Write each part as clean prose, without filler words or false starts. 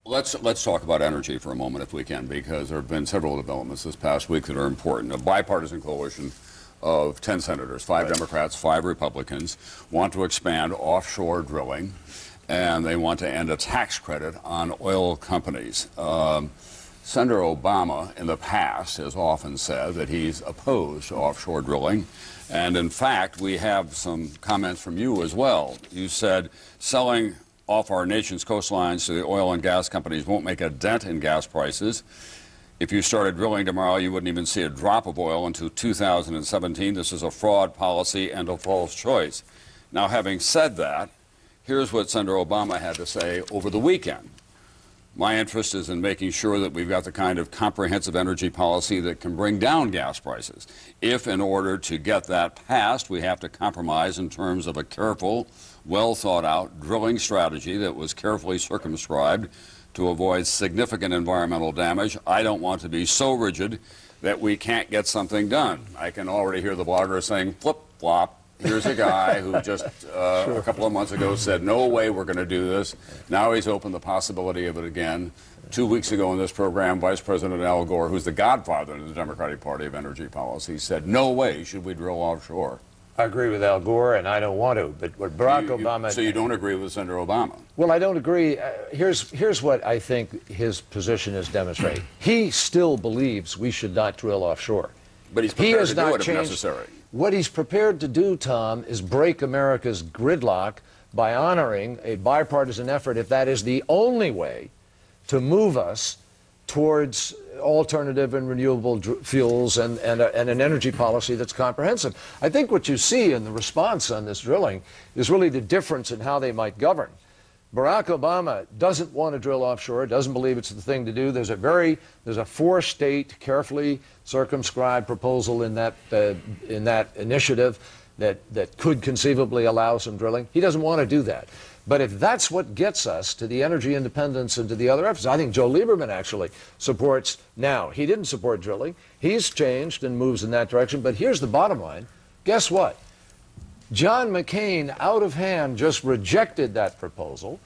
Let's talk about energy for a moment, if we can, because there have been several developments this past week that are important. A bipartisan coalition of 10 senators, 5 Democrats, 5 Republicans, want to expand offshore drilling, and they want to end a tax credit on oil companies. Senator Obama, in the past, has often said that he's opposed to offshore drilling. And in fact, we have some comments from you as well. You said selling off our nation's coastlines to the oil and gas companies won't make a dent in gas prices. If you started drilling tomorrow, you wouldn't even see a drop of oil until 2017. This is a fraud policy and a false choice. Now, having said that, here's what Senator Obama had to say over the weekend. My interest is in making sure that we've got the kind of comprehensive energy policy that can bring down gas prices. If, in order to get that passed, we have to compromise in terms of a careful, well-thought-out drilling strategy that was carefully circumscribed to avoid significant environmental damage, I don't want to be so rigid that we can't get something done. I can already hear the bloggers saying, flip-flop. Here's a guy who just a couple of months ago said, no way we're going to do this. Now he's opened the possibility of it again. 2 weeks ago in this program, Vice President Al Gore, who's the godfather of the Democratic Party of energy policy, said, no way should we drill offshore. I agree with Al Gore, and I don't want to. But what Barack Obama... So you don't agree with Senator Obama? Well, I don't agree. Here's what I think his position is demonstrating. He still believes we should not drill offshore. But he's prepared to do it if necessary. What he's prepared to do, Tom, is break America's gridlock by honoring a bipartisan effort, if that is the only way to move us towards alternative and renewable fuels and an energy policy that's comprehensive. I think what you see in the response on this drilling is really the difference in how they might govern. Barack Obama doesn't want to drill offshore, doesn't believe it's the thing to do. There's a 4-state, carefully circumscribed proposal in that initiative that could conceivably allow some drilling. He doesn't want to do that. But if that's what gets us to the energy independence and to the other efforts, I think Joe Lieberman actually supports now. He didn't support drilling. He's changed and moves in that direction. But here's the bottom line. Guess what? John McCain, out of hand, just rejected that proposal,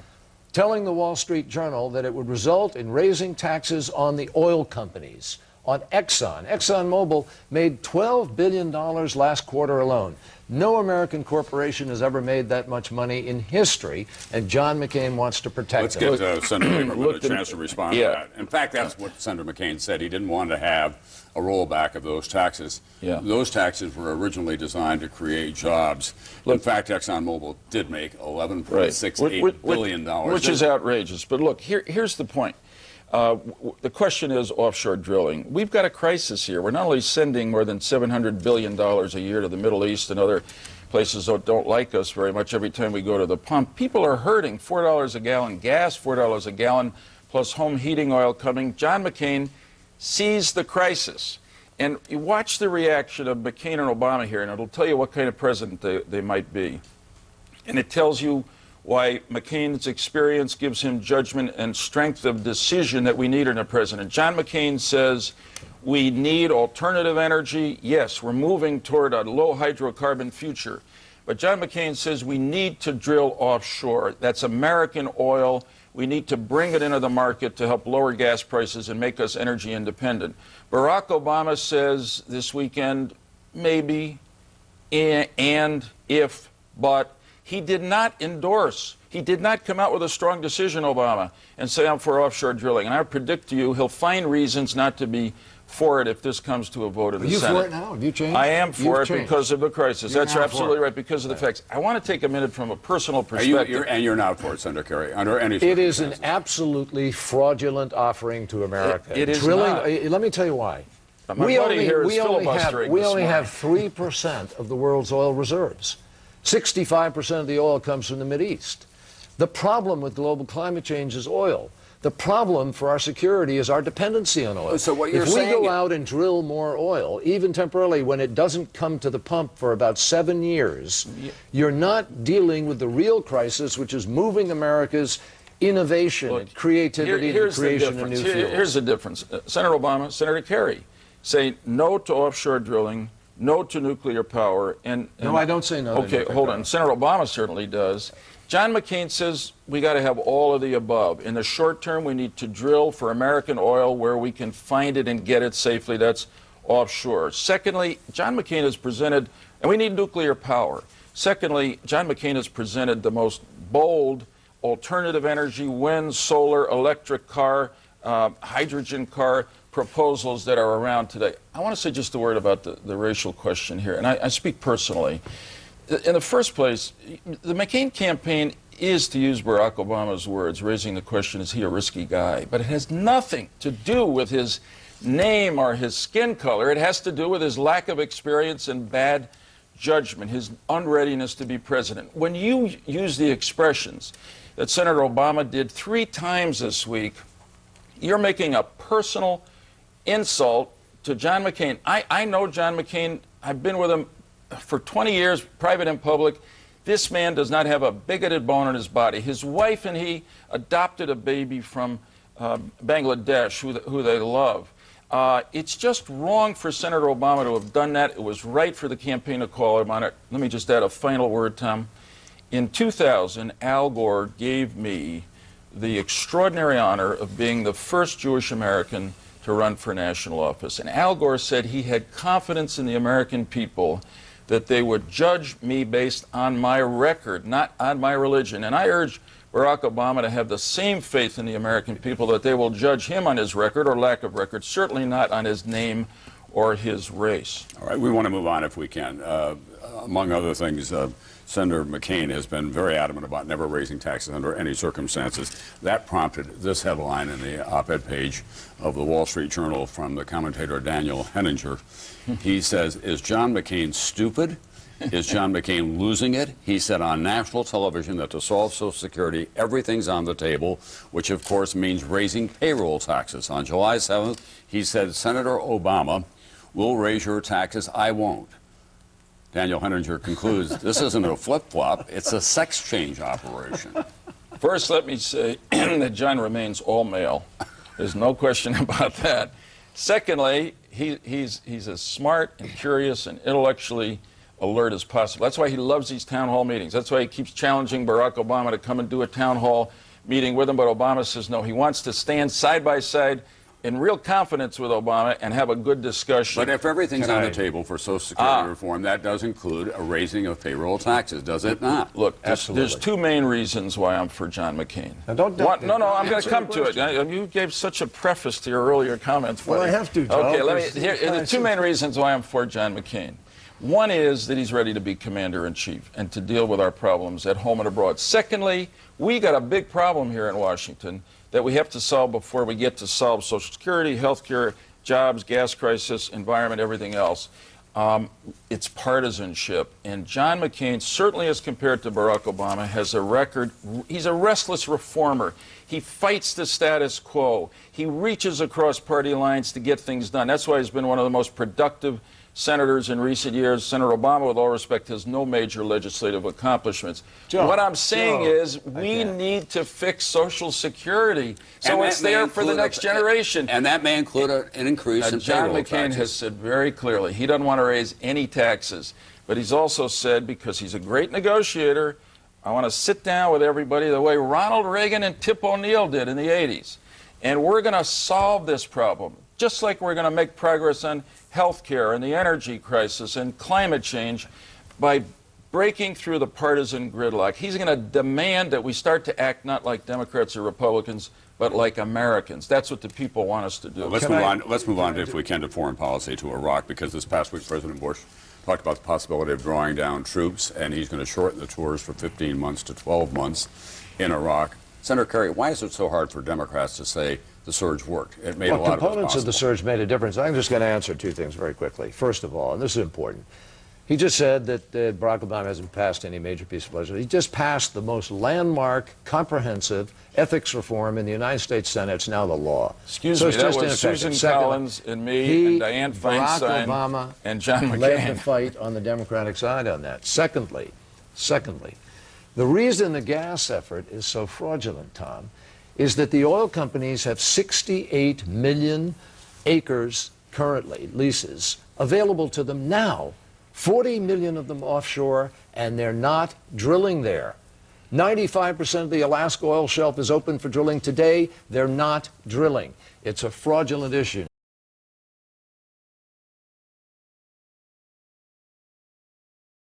telling the Wall Street Journal that it would result in raising taxes on the oil companies, on Exxon. ExxonMobil made $12 billion last quarter alone. No American corporation has ever made that much money in history, and John McCain wants to protect them. Let's give Senator Lieberman a chance to respond to that. In fact, that's what Senator McCain said. He didn't want to have a rollback of those taxes. Yeah. Those taxes were originally designed to create jobs. In fact, ExxonMobil did make $11.68 billion. Which is outrageous. But look, here's the point. The question is offshore drilling. We've got a crisis here. We're not only sending more than $700 billion a year to the Middle East and other places that don't like us very much every time we go to the pump. People are hurting. $4 a gallon gas, $4 a gallon, plus home heating oil coming. John McCain sees the crisis. And you watch the reaction of McCain and Obama here, and it'll tell you what kind of president they might be. And it tells you why McCain's experience gives him judgment and strength of decision that we need in a president. John McCain says we need alternative energy. Yes, we're moving toward a low hydrocarbon future. But John McCain says we need to drill offshore. That's American oil. We need to bring it into the market to help lower gas prices and make us energy independent. Barack Obama says this weekend, maybe, and if, but. He did not endorse, he did not come out with a strong decision, Obama, and say I'm for offshore drilling. And I predict to you he'll find reasons not to be for it if this comes to a vote in the Senate. Are you for it now? Have you changed? I am for it because of the crisis. That's absolutely right, because of the facts. I want to take a minute from a personal perspective. And you're not for it, Senator Kerry, under any circumstances. It is an absolutely fraudulent offering to America. It is drilling, not. Let me tell you why. We only have 3% of the world's oil reserves. 65% of the oil comes from the Mideast. The problem with global climate change is oil. The problem for our security is our dependency on oil. So what you're saying, if we go out and drill more oil, even temporarily, when it doesn't come to the pump for about 7 years, you're not dealing with the real crisis, which is moving America's innovation and creativity and creation of new fuels. Here's the difference. Senator Obama, Senator Kerry say no to offshore drilling, no to nuclear power. No, I don't say no to nuclear power. Okay, hold on. Senator Obama certainly does. John McCain says we got to have all of the above. In the short term, we need to drill for American oil where we can find it and get it safely. That's offshore. Secondly, John McCain has presented, and we need nuclear power. Secondly, John McCain has presented the most bold alternative energy, wind, solar, electric car, hydrogen car proposals that are around today. I want to say just a word about the racial question here, and I speak personally. In the first place, the McCain campaign is, to use Barack Obama's words, raising the question, is he a risky guy? But it has nothing to do with his name or his skin color. It has to do with his lack of experience and bad judgment, his unreadiness to be president. When you use the expressions that Senator Obama did 3 times this week, you're making a personal insult to John McCain. I know John McCain. I've been with him for 20 years, private and public. This man does not have a bigoted bone in his body. His wife and he adopted a baby from Bangladesh, who they love. It's just wrong for Senator Obama to have done that. It was right for the campaign to call him on it. Let me just add a final word, Tom. In 2000, Al Gore gave me the extraordinary honor of being the first Jewish American to run for national office. And Al Gore said he had confidence in the American people that they would judge me based on my record, not on my religion. And I urge Barack Obama to have the same faith in the American people that they will judge him on his record or lack of record, certainly not on his name or his race. All right, we want to move on if we can. Among other things, Senator McCain has been very adamant about never raising taxes under any circumstances. That prompted this headline in the op-ed page of the Wall Street Journal from the commentator Daniel Henninger. He says, "Is John McCain stupid? Is John McCain losing it?" He said on national television that to solve Social Security, everything's on the table, which of course means raising payroll taxes. On July 7th, he said, "Senator Obama will raise your taxes, I won't." Daniel Henninger concludes, this isn't a flip-flop, it's a sex change operation. First, let me say that John remains all male. There's no question about that. Secondly, he's as smart and curious and intellectually alert as possible. That's why he loves these town hall meetings. That's why he keeps challenging Barack Obama to come and do a town hall meeting with him, but Obama says no. He wants to stand side by side in real confidence with Obama and have a good discussion. But if everything's on the table for Social Security reform, that does include a raising of payroll taxes, does it not? Look, there's 2 main reasons why I'm for John McCain. Now don't I'm going to come to it. You gave such a preface to your earlier comments. Well, I have to, Joe. Okay, here are the 2 main reasons why I'm for John McCain. One is that he's ready to be commander-in-chief and to deal with our problems at home and abroad. Secondly, we got a big problem here in Washington that we have to solve before we get to solve Social Security, health care, jobs, gas crisis, environment, everything else. It's partisanship. And John McCain, certainly as compared to Barack Obama, has a record. He's a restless reformer. He fights the status quo. He reaches across party lines to get things done. That's why he's been one of the most productive senators in recent years. Senator Obama, with all respect, has no major legislative accomplishments. Joe, what I'm saying is we need to fix Social Security so it's there for the next generation. And that may include an increase in John payroll McCain taxes. has said very clearly he doesn't want to raise any taxes. But he's also said, because he's a great negotiator, I want to sit down with everybody the way Ronald Reagan and Tip O'Neill did in the 80s. And we're going to solve this problem, just like we're going to make progress on health care and the energy crisis and climate change by breaking through the partisan gridlock. He's going to demand that we start to act not like Democrats or Republicans, but like Americans. That's what the people want us to do. Let's move on, if we can, to foreign policy, to Iraq, because this past week President Bush talked about the possibility of drawing down troops, and he's going to shorten the tours from 15 months to 12 months in Iraq. Senator Kerry, why is it so hard for Democrats to say the surge worked? It made a lot of it components of the possible. surge made a difference. I'm just going to answer 2 things very quickly. First of all, and this is important, he just said that Barack Obama hasn't passed any major piece of legislation. He just passed the most landmark, comprehensive ethics reform in the United States Senate. It's now the law. Excuse so me, it's that just was ineffective. Susan Collins and me and Dianne Feinstein Barack Obama and John McCain led the fight on the Democratic side on that. Secondly, the reason the gas effort is so fraudulent, Tom, is that the oil companies have 68 million acres currently, leases, available to them now, 40 million of them offshore, and they're not drilling there. 95% of the Alaska oil shelf is open for drilling today. They're not drilling. It's a fraudulent issue.